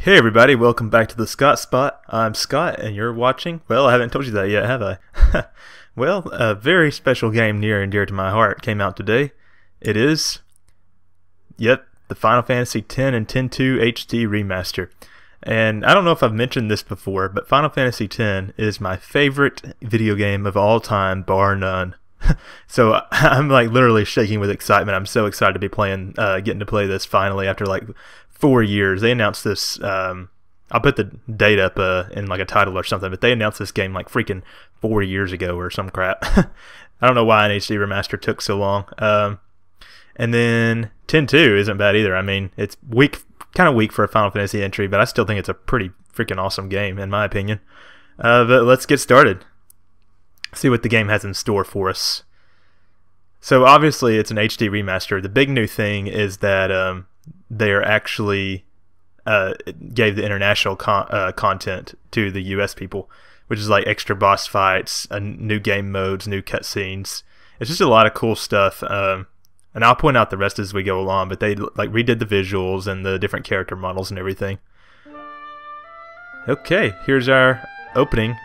Hey everybody, welcome back to the Scott Spot. I'm Scott and you're watching, well, I haven't told you that yet, have I? Well, a very special game near and dear to my heart came out today. It is, yep, the Final Fantasy X and X-2 HD Remaster. And I don't know if I've mentioned this before, but Final Fantasy X is my favorite video game of all time, bar none. So I'm like literally shaking with excitement. I'm so excited to be playing, getting to play this finally after like 4 years. They announced this, I'll put the date up in like a title or something, but they announced this game like freaking 4 years ago or some crap. I don't know why an HD remaster took so long. And then X-2 isn't bad either. I mean, it's weak, kind of weak for a Final Fantasy entry, but I still think it's a pretty freaking awesome game in my opinion. But let's get started. See what the game has in store for us. So obviously it's an HD remaster. The big new thing is that they're actually gave the international content to the US people, which is like extra boss fights, new game modes, new cutscenes. It's just a lot of cool stuff. And I'll point out the rest as we go along, but they like redid the visuals and the different character models and everything. Okay, here's our opening.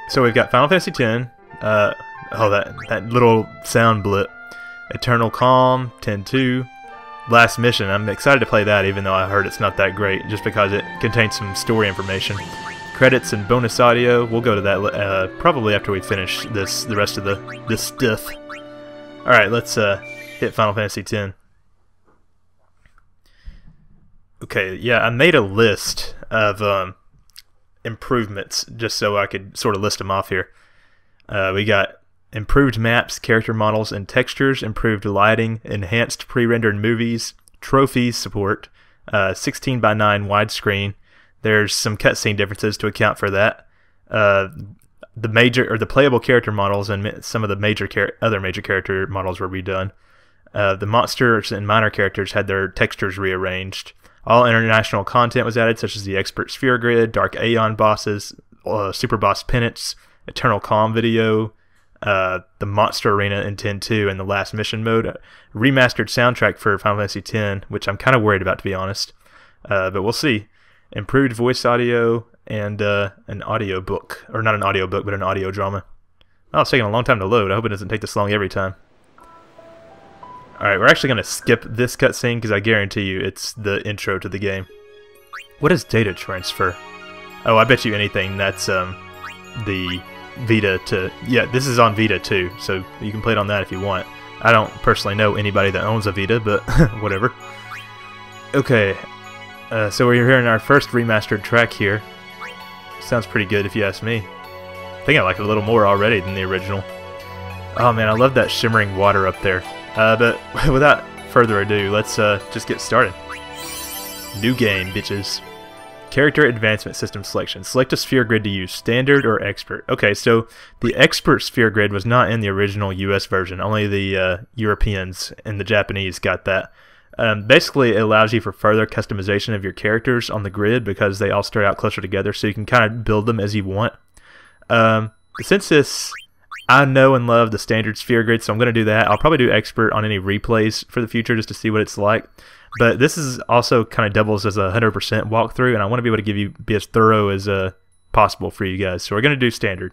So we've got Final Fantasy X, oh that little sound blip, Eternal Calm, X-2, Last Mission. I'm excited to play that even though I heard it's not that great, just because it contains some story information. Credits and bonus audio, we'll go to that probably after we finish the rest of this stuff. Alright, let's hit Final Fantasy X. Okay, yeah, I made a list of improvements just so I could sort of list them off here. We got improved maps, character models, and textures, improved lighting, enhanced pre-rendered movies, trophies support, 16:9 widescreen. There's some cutscene differences to account for that. The playable character models and some of the other major character models were redone. The monsters and minor characters had their textures rearranged. All international content was added, such as the Expert Sphere Grid, Dark Aeon bosses, Super Boss Penance, Eternal Calm video, the Monster Arena in X-2, and the Last Mission mode. Remastered soundtrack for Final Fantasy X, which I'm kind of worried about, to be honest. But we'll see. Improved voice audio and an audio book. Or not an audio book, but an audio drama. Oh, it's taking a long time to load. I hope it doesn't take this long every time. Alright, we're actually going to skip this cutscene because I guarantee you it's the intro to the game. What is data transfer? Oh, I bet you anything that's the Vita to... Yeah, this is on Vita too, so you can play it on that if you want. I don't personally know anybody that owns a Vita, but whatever. Okay, so we're hearing our first remastered track here. Sounds pretty good if you ask me. I think I like it a little more already than the original. Oh man, I love that shimmering water up there. But without further ado, let's just get started. New game, bitches. Character Advancement System Selection. Select a sphere grid to use, Standard or Expert. Okay, so the Expert sphere grid was not in the original US version. Only the Europeans and the Japanese got that. Basically, it allows you for further customization of your characters on the grid because they all start out closer together, so you can kind of build them as you want. Since this... I know and love the standard sphere grid, so I'm going to do that. I'll probably do expert on any replays for the future just to see what it's like. But this is also kind of doubles as a 100% walkthrough, and I want to be able to be as thorough as possible for you guys. So we're going to do standard.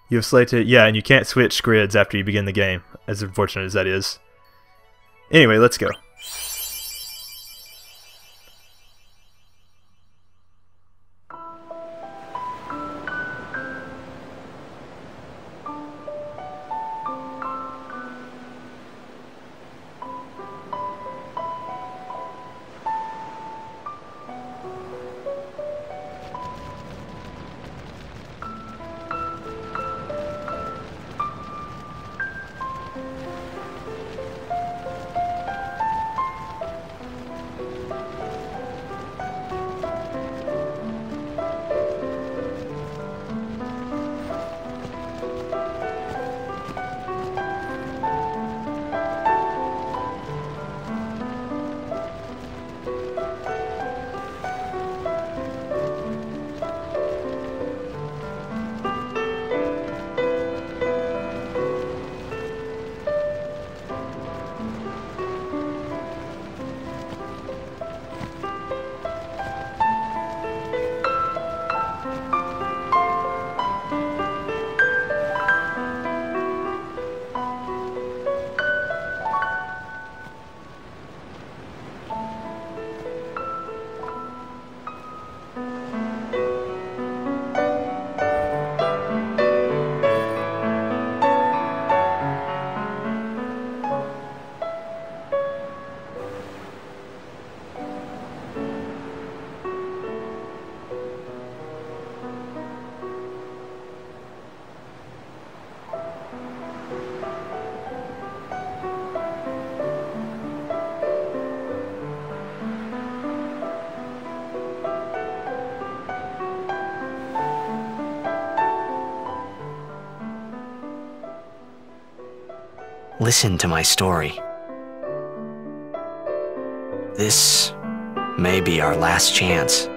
You have selected, yeah, and you can't switch grids after you begin the game, as unfortunate as that is. Anyway, let's go. listen to my story. This may be our last chance.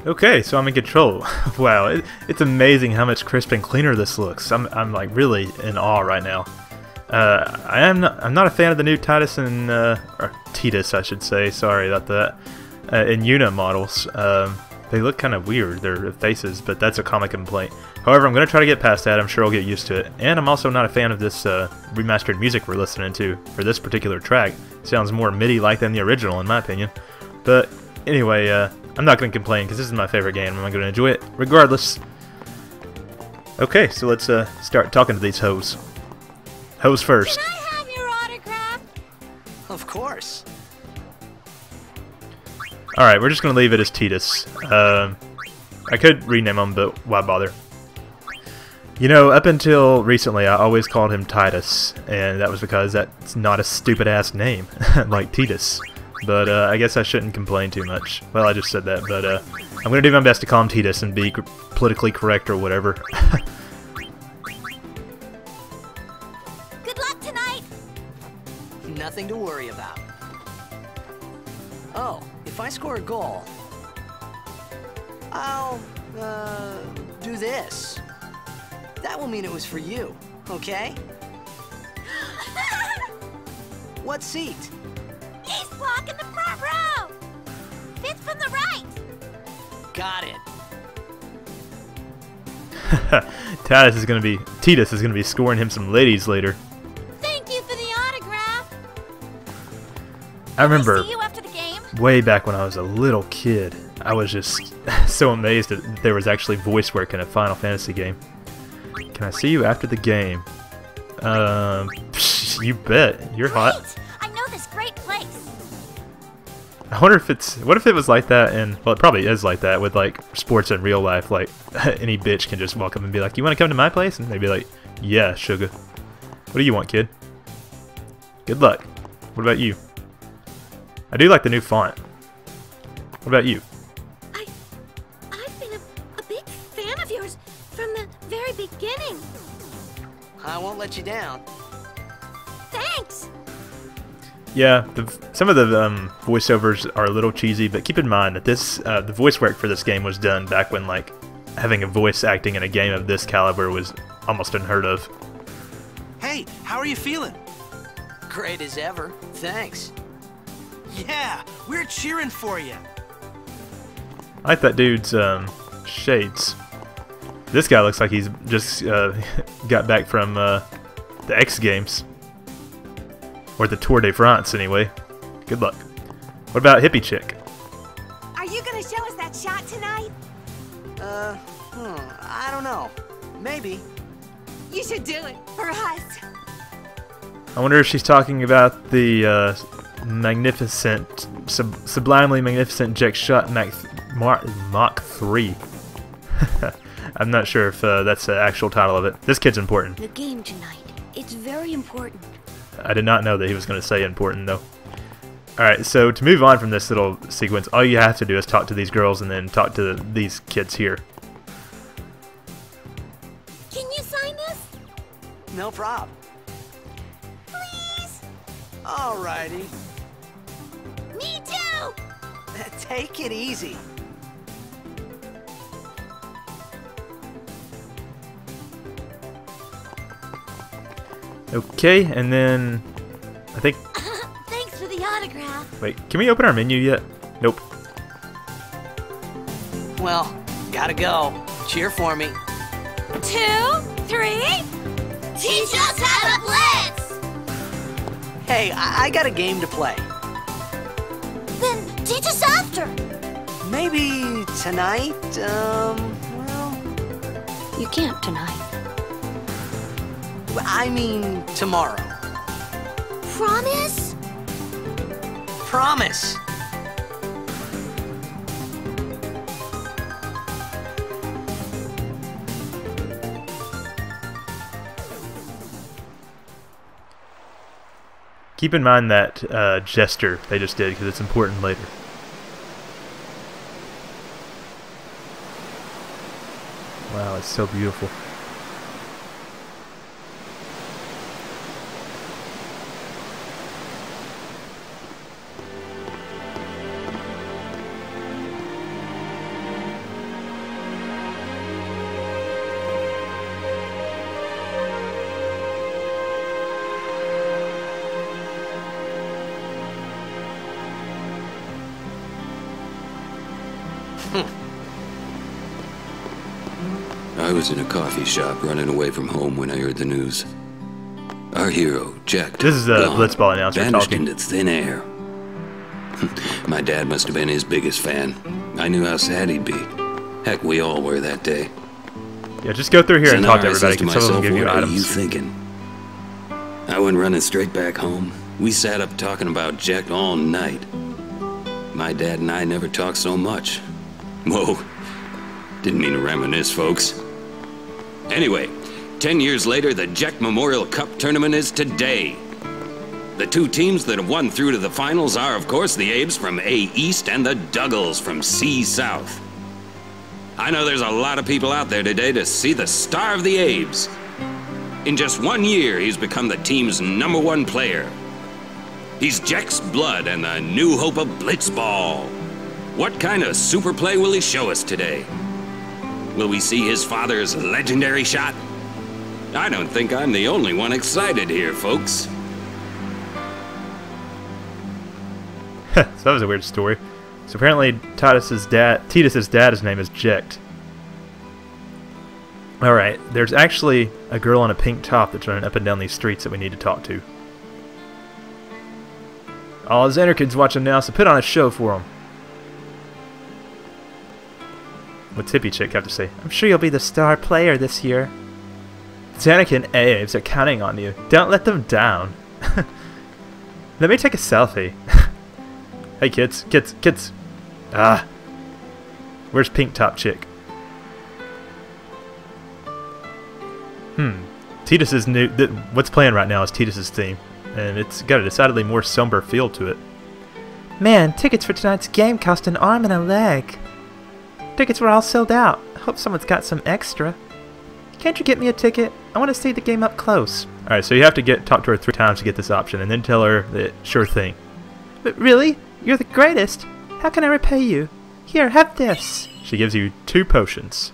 Okay, so I'm in control. Wow, it's amazing how much crisp and cleaner this looks. I'm like really in awe right now. I'm not a fan of the new Tidus and or Tidus, I should say. Sorry about that. And Yuna models. They look kind of weird, their faces, but that's a common complaint. However, I'm going to try to get past that. I'm sure I'll get used to it. And I'm also not a fan of this remastered music we're listening to for this particular track. It sounds more MIDI-like than the original, in my opinion. But anyway, I'm not going to complain because this is my favorite game. I'm going to enjoy it regardless. Okay, so let's start talking to these hoes. Hoes first. Can I have your autograph? Of course. Alright, we're just going to leave it as Tidus. I could rename him, but why bother? You know, up until recently, I always called him Tidus, and that was because that's not a stupid-ass name, like Tidus. But I guess I shouldn't complain too much. Well, I just said that, but I'm going to do my best to call him Tidus and be politically correct or whatever. Good luck tonight! Nothing to worry about. Oh, if I score a goal, I'll, do this. That will mean it was for you, okay? What seat? East block in the front row! Fifth from the right! Got it. Tidus is gonna be scoring him some ladies later. Thank you for the autograph! I remember See you after the game? way back when I was a little kid, I was just so amazed that there was actually voice work in a Final Fantasy game. Can I see you after the game? You bet. You're hot. Great! I know this great place! I wonder if what if it was like that well, it probably is like that with like sports in real life, like any bitch can just walk up and be like, you want to come to my place? And they'd be like, yeah, sugar. What do you want, kid? Good luck. What about you? I do like the new font. What about you? I've been a big fan of yours from the very beginning. I won't let you down. Thanks! Yeah, some of the voiceovers are a little cheesy, but keep in mind that the voice work for this game was done back when like having a voice acting in a game of this caliber was almost unheard of. Hey, how are you feeling? Great as ever. Thanks. Yeah, we're cheering for you. I like that dude's shades. This guy looks like he's just got back from the X Games. Or the Tour de France, anyway. Good luck. What about Hippie Chick? Are you gonna show us that shot tonight? I don't know. Maybe. You should do it for us. I wonder if she's talking about the magnificent, sublimely magnificent Jack Shot Mach 3. I'm not sure if that's the actual title of it. This kid's important. The game tonight. It's very important. I did not know that he was going to say important, though. Alright, so to move on from this little sequence, all you have to do is talk to these girls and then talk to these kids here. Can you sign this? No prob. Please? Alrighty. Me too! Take it easy. Okay, and then I think... Thanks for the autograph. Wait, can we open our menu yet? Nope. Well, gotta go. Cheer for me. 2, 3. Teach us how to blitz! Hey, I got a game to play. Then teach us after. Maybe tonight, well... You can't tonight. I mean, tomorrow. Promise? Promise. Keep in mind that gesture they just did because it's important later. Wow, it's so beautiful. I was in a coffee shop running away from home when I heard the news. Our hero, Jack, This is the blitzball announcer vanished talking. into thin air. My dad must have been his biggest fan. I knew how sad he'd be. Heck, we all were that day. Yeah, just go through here and talk to Zanar, I everybody says to because some of them myself, give you what are you items. thinking? I went running straight back home. We sat up talking about Jack all night. My dad and I never talked so much. Whoa. Didn't mean to reminisce, folks. Anyway, 10 years later, the Jack Memorial Cup tournament is today. The two teams that have won through to the finals are, of course, the Abes from A East and the Duggles from C South. I know there's a lot of people out there today to see the star of the Abes. In just 1 year, he's become the team's #1 player. He's Jack's blood and the new hope of blitzball. What kind of super play will he show us today? Will we see his father's legendary shot? I don't think I'm the only one excited here, folks. So that was a weird story. So apparently Tidus's dad, his name is Jekt. Alright, there's actually a girl in a pink top that's running up and down these streets that we need to talk to. All the Zanarkand's watching now, so put on a show for them. What's Hippie Chick have to say? I'm sure you'll be the star player this year. Zanarkand and Aves are counting on you. Don't let them down. Let me take a selfie. Hey kids. Ah. Where's Pink Top Chick? Tidus's new... what's playing right now is Tidus's theme. And it's got a decidedly more somber feel to it. Man, tickets for tonight's game cost an arm and a leg. Tickets were all sold out. I hope someone's got some extra. Can't you get me a ticket? I want to see the game up close. Alright, so you have to talk to her 3 times to get this option, and then tell her that sure thing. But really? You're the greatest. How can I repay you? Here, have this. She gives you 2 potions.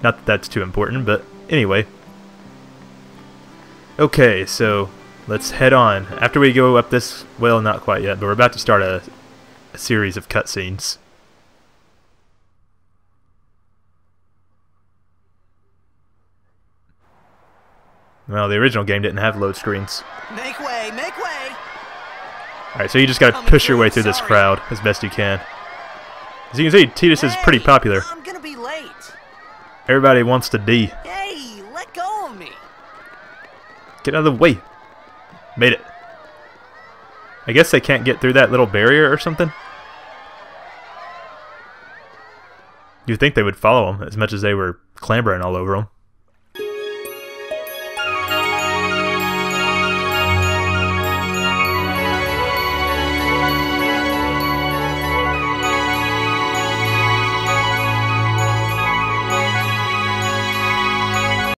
Not that that's too important, but anyway. Okay, so let's head on. After we go up this... well, not quite yet, but we're about to start a series of cutscenes. Well, the original game didn't have load screens. Make way, make way! Alright, so you just gotta push your way through this crowd as best you can. As you can see, Tidus is pretty popular. I'm gonna be late. Everybody wants to D. Hey, let go of me. Get out of the way. Made it. I guess they can't get through that little barrier or something. You'd think they would follow them as much as they were clambering all over them.